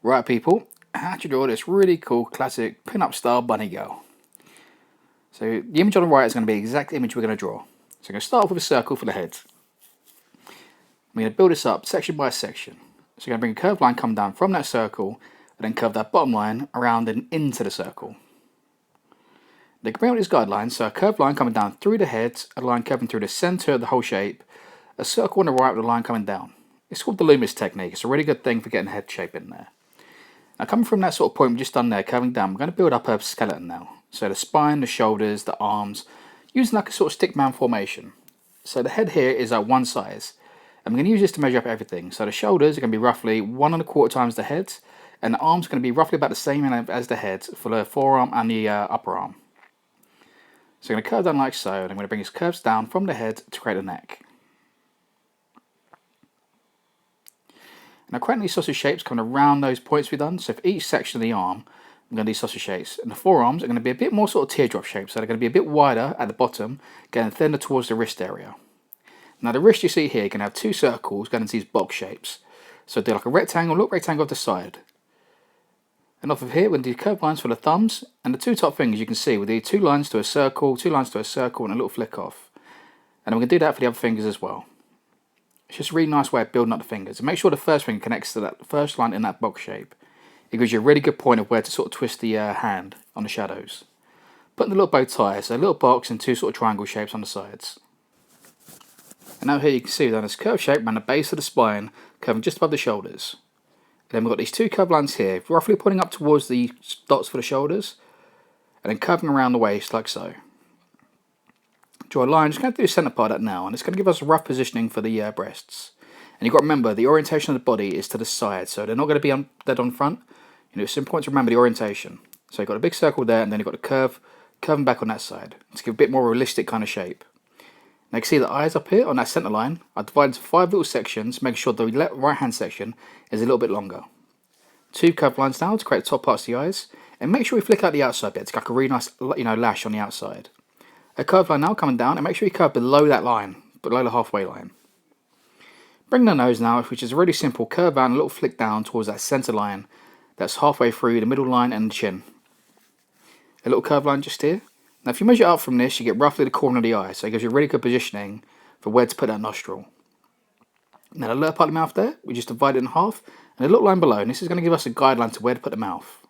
Right people, how to draw this really cool classic pin-up style bunny girl. So the image on the right is going to be the exact image we're going to draw. So I'm going to start off with a circle for the head. I'm going to build this up section by section. So I'm going to bring a curved line come down from that circle and then curve that bottom line around and into the circle. Then bring out these guidelines, so a curved line coming down through the head, a line curving through the centre of the whole shape, a circle on the right with a line coming down. It's called the Loomis technique. It's a really good thing for getting head shape in there. Now coming from that sort of point we just done there, curving down, we're going to build up a skeleton now. So the spine, the shoulders, the arms, using like a sort of stickman formation. So the head here is at one size, and we're going to use this to measure up everything. So the shoulders are going to be roughly 1¼ times the head, and the arms are going to be roughly about the same as the head for the forearm and the upper arm. So I'm going to curve down like so, and I'm going to bring these curves down from the head to create a neck. Now creating these sausage shapes coming around those points we've done, so for each section of the arm, I'm going to do sausage shapes. And the forearms are going to be a bit more sort of teardrop shapes, so they're going to be a bit wider at the bottom, getting thinner towards the wrist area. Now the wrist you see here, you're going to have two circles going into these box shapes. So do like a rectangle, look rectangle off the side. And off of here, we're going to do curved lines for the thumbs, and the two top fingers you can see, we'll do 2 lines to a circle, 2 lines to a circle, and a little flick off. And we're going to do that for the other fingers as well. It's just a really nice way of building up the fingers. And make sure the first finger connects to that first line in that box shape. It gives you a really good point of where to sort of twist the hand on the shadows. Putting the little bow tie, so a little box and 2 sort of triangle shapes on the sides. And now here you can see we've done this curved shape around the base of the spine, curving just above the shoulders. And then we've got these 2 curved lines here, roughly pointing up towards the dots for the shoulders, and then curving around the waist like so. Draw a line, just going to do the centre part of that now, and it's going to give us a rough positioning for the breasts. And you've got to remember, the orientation of the body is to the side, so they're not going to be dead on front. It's important to remember the orientation. So you've got a big circle there, and then you've got the curve, curving back on that side, to give a bit more realistic kind of shape. Now you can see the eyes up here on that centre line are divided into 5 little sections, making sure the right hand section is a little bit longer. 2 curved lines now to create the top parts of the eyes, and make sure we flick out the outside bit to get like a really nice lash on the outside. A curved line now coming down, and make sure you curve below that line, below the halfway line. Bring the nose now, which is a really simple curve out and a little flick down towards that centre line that's halfway through the middle line and the chin. A little curved line just here. Now if you measure up from this, you get roughly the corner of the eye, so it gives you a really good positioning for where to put that nostril. Now the lower part of the mouth there, we just divide it in half, and a little line below, and this is going to give us a guideline to where to put the mouth.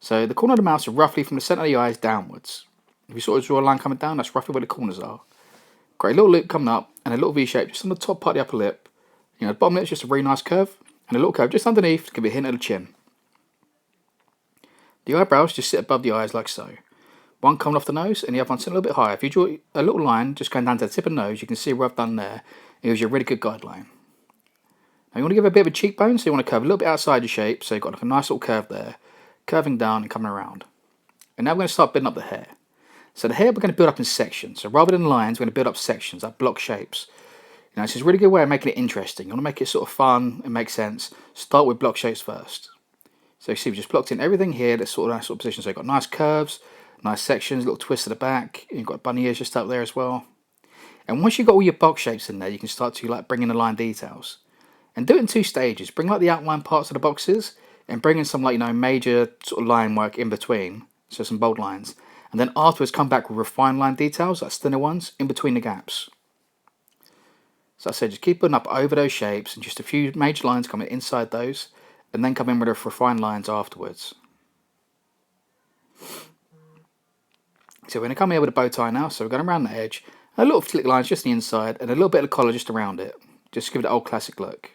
So the corner of the mouth is roughly from the centre of the eyes downwards. If you sort of draw a line coming down, that's roughly where the corners are. Great, a little loop coming up, and a little V shape just on the top part of the upper lip. The bottom lip's just a really nice curve, and a little curve just underneath to give you a hint of the chin. The eyebrows just sit above the eyes like so. One coming off the nose, and the other one sitting a little bit higher. If you draw a little line just going down to the tip of the nose, you can see what I've done there. It gives you a really good guideline. Now you want to give a bit of a cheekbone, so you want to curve a little bit outside your shape, so you've got like a nice little curve there, curving down and coming around. And now we're going to start building up the hair. So the hair we're going to build up in sections. So rather than lines, we're going to build up sections, like block shapes. This is a really good way of making it interesting. You want to make it sort of fun and make sense. Start with block shapes first. So you see, we just blocked in everything here that's sort of nice sort of position. So you've got nice curves, nice sections, little twists at the back. You've got bunny ears just up there as well. And once you've got all your box shapes in there, you can start to bring in the line details. And do it in 2 stages. Bring the outline parts of the boxes, and bring in some major sort of line work in between. So some bold lines. And then afterwards come back with refined line details, like thinner ones, in between the gaps. So I said, just keep putting up over those shapes, and just a few major lines coming inside those, and then come in with the refined lines afterwards. So we're going to come here with a bow tie now, so we're going around the edge, a little flick lines just on the inside, and a little bit of the collar just around it, just to give it the old classic look.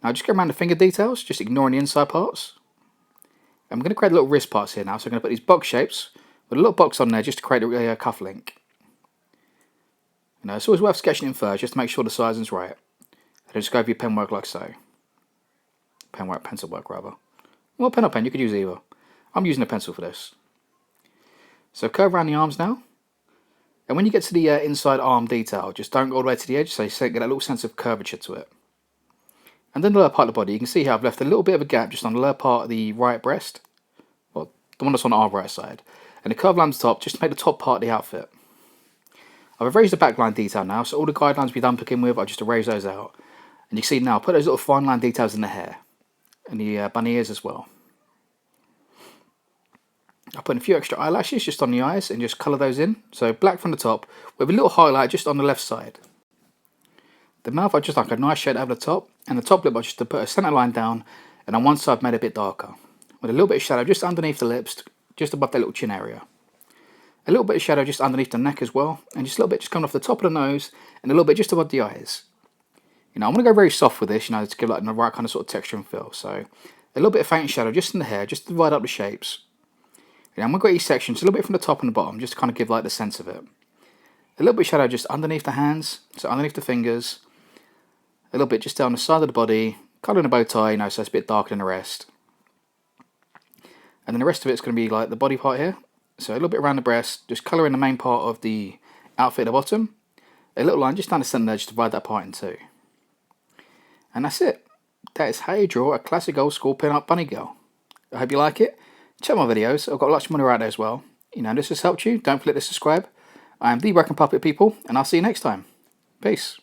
Now just go around the finger details, just ignoring the inside parts. And we're going to create little wrist parts here now, so we're going to put these box shapes with a little box on there just to create a cuff link. It's always worth sketching in first, just to make sure the sizing's right. And just go over your pen work like so. Pencil work rather. Well, pen or pen, you could use either. I'm using a pencil for this. So curve around the arms now. And when you get to the inside arm detail, just don't go all the way to the edge, so you get that little sense of curvature to it. And then the lower part of the body, you can see how I've left a little bit of a gap just on the lower part of the right breast. Well, the one that's on our right side. And the curved line on the top, just to make the top part of the outfit. I've erased the backline detail now, so all the guidelines we've done begin with, I'll just erase those out. And you can see now, put those little fine line details in the hair. and the bunny ears as well. I put in a few extra eyelashes just on the eyes and just colour those in. So black from the top with a little highlight just on the left side. The mouth I just like a nice shade over the top, and the top lip I just to put a centre line down, and on one side made it a bit darker. With a little bit of shadow just underneath the lips, just above that little chin area. A little bit of shadow just underneath the neck as well, and just a little bit just coming off the top of the nose, and a little bit just above the eyes. You know, I'm going to go very soft with this, you know, to give like the right kind of sort of texture and feel. So a little bit of faint shadow just in the hair, just to divide up the shapes. I'm going to go each section, so a little bit from the top and the bottom, just to kind of give like the sense of it. A little bit of shadow just underneath the hands, so underneath the fingers. A little bit just down the side of the body, colouring a bow tie, you know, so it's a bit darker than the rest. And then the rest of it's going to be like the body part here. So a little bit around the breast, just colouring the main part of the outfit at the bottom. A little line just down the centre there, just divide that part in two. And that's it. That is how you draw a classic old school pin-up bunny girl. I hope you like it. Check my videos, I've got lots more out there as well. You know, if this has helped you, don't forget to subscribe. I am the Working Puppet People, and I'll see you next time. Peace.